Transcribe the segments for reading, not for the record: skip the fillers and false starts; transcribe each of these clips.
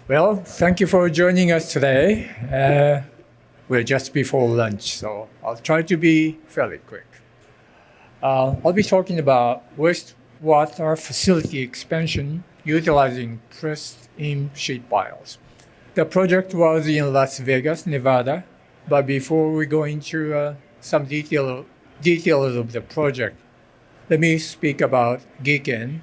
Well, thank you for joining us today. We're just before lunch, so I'll try to be fairly quick. I'll be talking about wastewater facility expansion utilizing pressed-in sheet piles. The project was in Las Vegas, Nevada, but before we go into some details of the project, let me speak about GIKEN,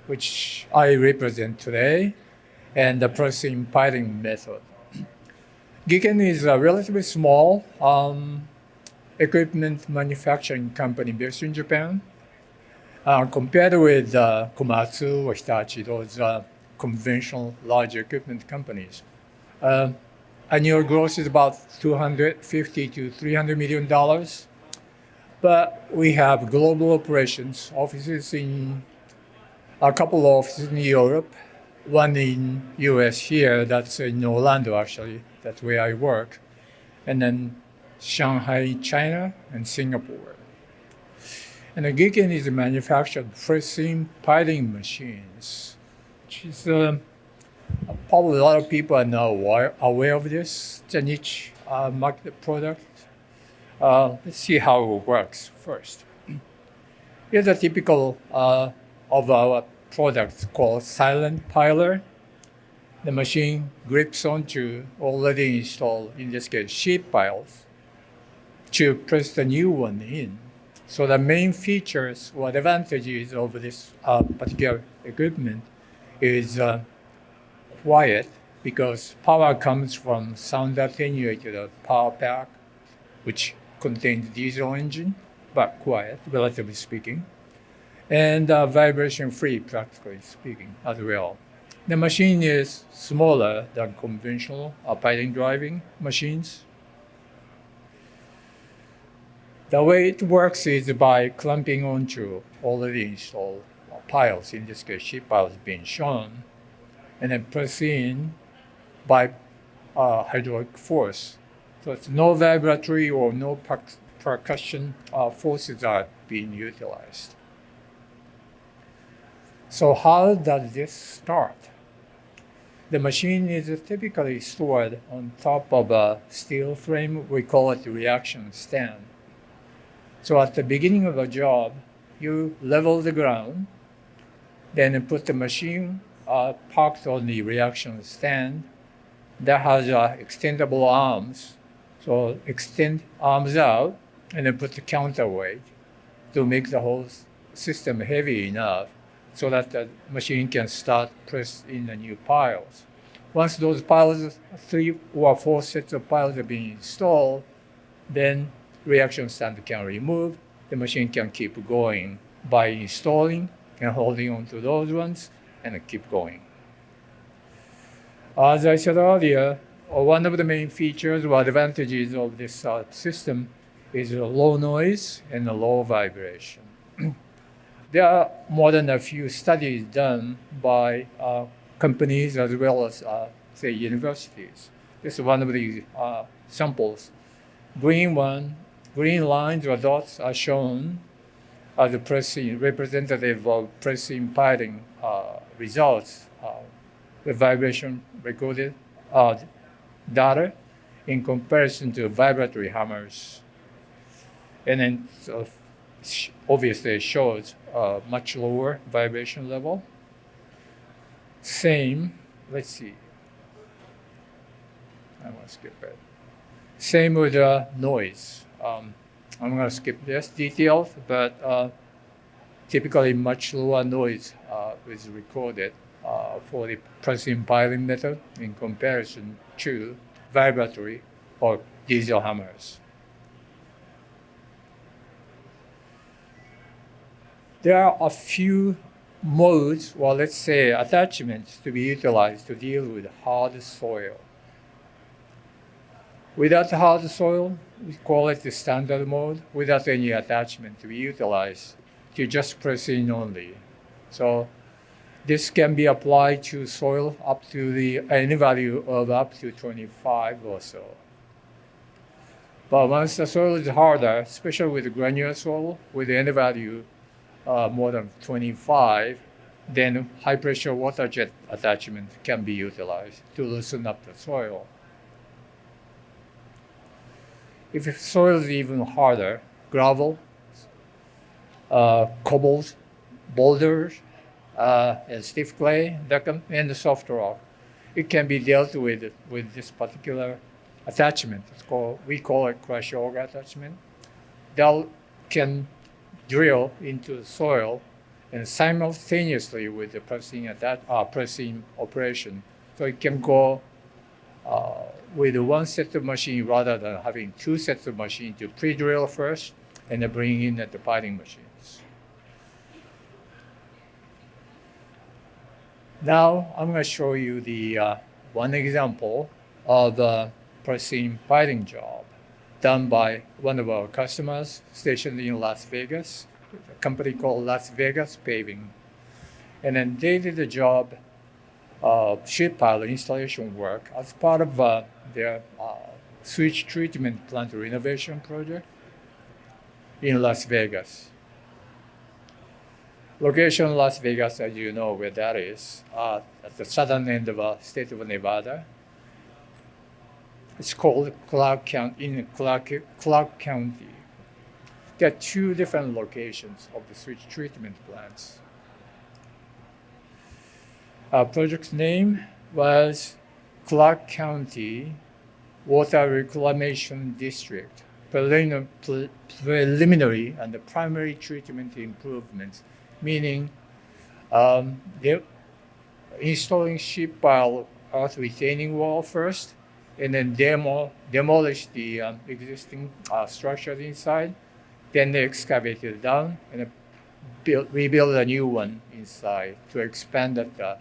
which I represent today, and the pressing piling method. GIKEN is a relatively small equipment manufacturing company based in Japan. Compared with Komatsu or Hitachi, those conventional large equipment companies. Annual growth is about $250 to $300 million. But we have global operations, a couple of offices in Europe, one in US here, that's in Orlando actually, that's where I work, and then Shanghai, China, and Singapore. And the GIKEN is manufactured pressing piling machines, which is probably a lot of people are now aware of this. It's a niche market product. Let's see how it works first. Here's a typical of our product called silent piler. The machine grips onto already installed, in this case, sheet piles to press the new one in. So the main features or advantages of this particular equipment is quiet, because power comes from sound attenuated power pack, which contains diesel engine, but quiet, relatively speaking, and vibration free, practically speaking, as well. The machine is smaller than conventional piling driving machines. The way it works is by clamping onto already installed piles, in this case sheet piles being shown, and then press in by hydraulic force. So it's no vibratory or no percussion forces are being utilized. So how does this start? The machine is typically stored on top of a steel frame. We call it the reaction stand. So at the beginning of a job, you level the ground, then put the machine parked on the reaction stand that has extendable arms. So extend arms out and then put the counterweight to make the whole system heavy enough so that the machine can start press in the new piles. Once those piles, 3 or 4 sets of piles are being installed, then reaction stand can remove. The machine can keep going by installing and holding on to those ones and keep going. As I said earlier, one of the main features or advantages of this system is low noise and low vibration. There are more than a few studies done by companies as well as, say, universities. This is one of the samples. Green lines or dots are shown as the representative of pressing piling results, the vibration recorded data in comparison to vibratory hammers. And then obviously it shows a much lower vibration level. Same, let's see. I want to skip it. Same with noise. I'm going to skip this details, but typically much lower noise is recorded for the pressing piling method in comparison to vibratory or diesel hammers. There are a few modes, or let's say attachments, to be utilized to deal with hard soil. Without hard soil, we call it the standard mode, without any attachment to be utilized to just press in only. So this can be applied to soil up to any value of up to 25 or so. But once the soil is harder, especially with granular soil, with any value more than 25, then high pressure water jet attachment can be utilized to loosen up the soil. If the soil is even harder, gravel, cobbles, boulders, and stiff clay, and the soft rock, it can be dealt with this particular attachment. We call it crush auger attachment. That can drill into the soil and simultaneously with the pressing operation. So it can go with one set of machine rather than having two sets of machine to pre-drill first and then bring in the piling machines. Now I'm going to show you the one example of a pressing piling job done by one of our customers stationed in Las Vegas, a company called Las Vegas Paving. And then they did a job of sheet pile installation work as part of their sewage treatment plant renovation project in Las Vegas. Location Las Vegas, as you know where that is, at the southern end of the state of Nevada. It's called Clark County. There are two different locations of the sewage treatment plants. Our project's name was Clark County Water Reclamation District, preliminary and the primary treatment improvements, meaning they're installing sheet pile earth retaining wall first, and then demolish the existing structures inside. Then they excavate it down and rebuild a new one inside to expand the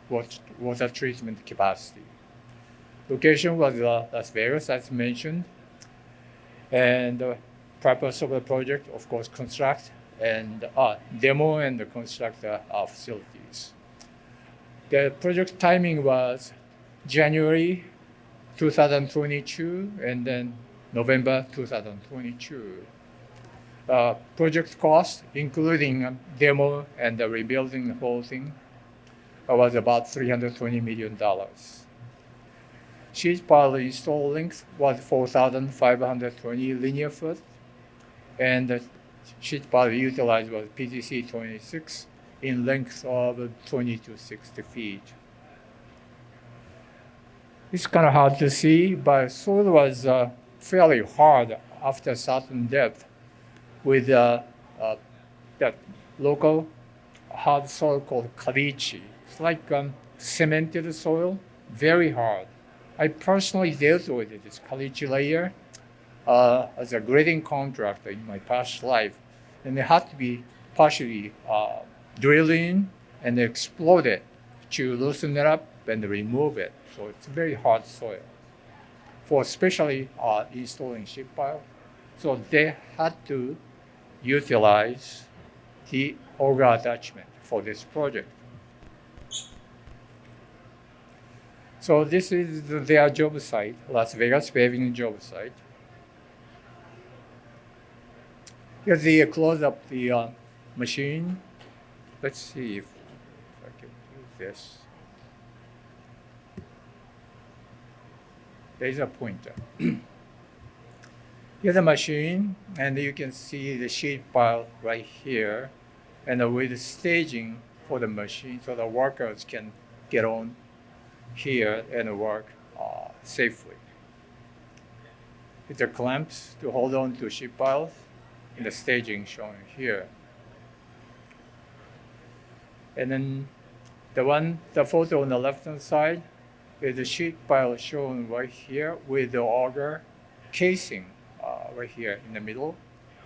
water treatment capacity. Location was Las Vegas, as mentioned. And the purpose of the project, of course, construct and demo and construct facilities. The project timing was January 2022 and then November 2022. Project cost, including demo and rebuilding the whole thing, was about $320 million. Sheet pile install length was 4,520 linear foot, and the sheet pile utilized was PVC 26 in length of 20 to 60 feet. It's kind of hard to see, but soil was fairly hard after a certain depth with that local hard soil called caliche. It's like cemented soil, very hard. I personally dealt with this caliche layer as a grading contractor in my past life, and it had to be partially drilled in and exploded to loosen it up and remove it. So it's very hard soil for especially installing sheet pile. So they had to utilize the auger attachment for this project. So this is their job site, Las Vegas Paving job site. Here's the close up the machine. Let's see if I can do this. There's a pointer. Here's the machine, and you can see the sheet pile right here, and with the staging for the machine, so the workers can get on here and work safely. It's the clamps to hold on to sheet piles, and the staging shown here. And then the photo on the left-hand side is the sheet pile shown right here with the auger casing right here in the middle,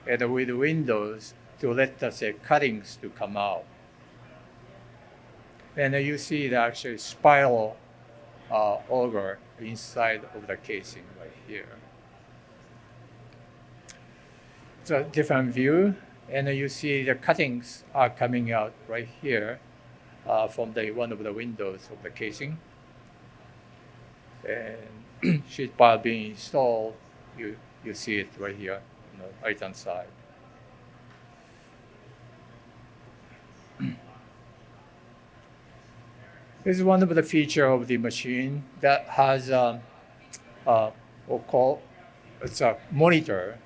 and with the windows to let us say cuttings to come out. And you see the actual spiral auger inside of the casing right here. It's a different view, and you see the cuttings are coming out right here from one of the windows of the casing. And sheet pile being installed, you see it right here on the right hand side. This is one of the features of the machine that has it's a monitor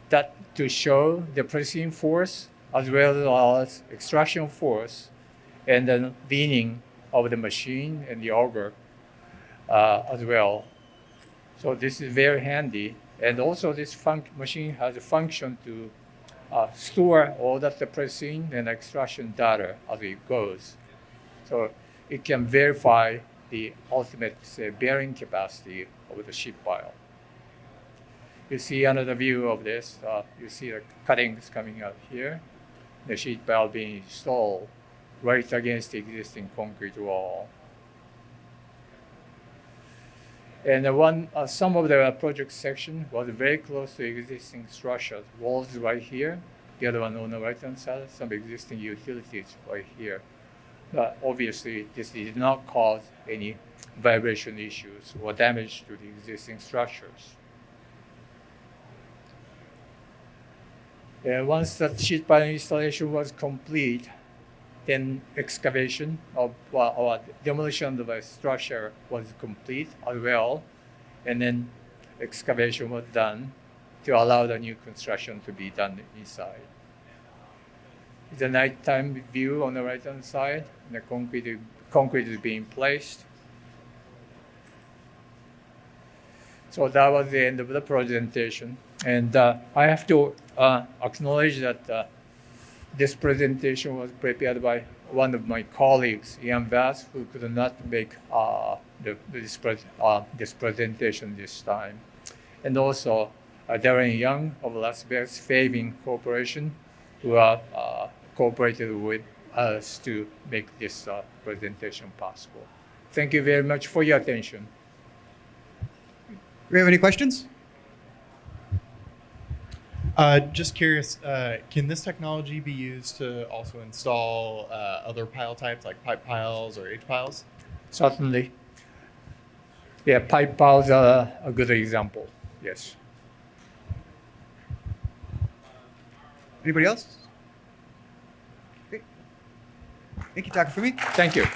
that to show the pressing force as well as extraction force and then leaning of the machine and the auger as well. So this is very handy. And also this machine has a function to store all that the pressing and extraction data as it goes. So it can verify the ultimate bearing capacity of the sheet pile. You see another view of this. You see the cuttings coming out here. The sheet pile being installed right against the existing concrete wall. And some of the project section was very close to existing structures. Walls right here. The other one on the right-hand side, some existing utilities right here. But obviously, this did not cause any vibration issues or damage to the existing structures. Once the sheet pile installation was complete, then excavation or demolition of the structure was complete as well, and then excavation was done to allow the new construction to be done inside. The nighttime view on the right-hand side, the concrete is being placed. So that was the end of the presentation. And I have to acknowledge that this presentation was prepared by one of my colleagues, Ian Vass, who could not make this presentation this time. And also Darren Young of Las Vegas Paving Corporation, who cooperated with us to make this presentation possible. Thank you very much for your attention. Do we have any questions? Just curious, can this technology be used to also install other pile types like pipe piles or H piles? Certainly. Yeah, pipe piles are a good example, yes. Anybody else? Okay. Thank you, Takefumi. Thank you.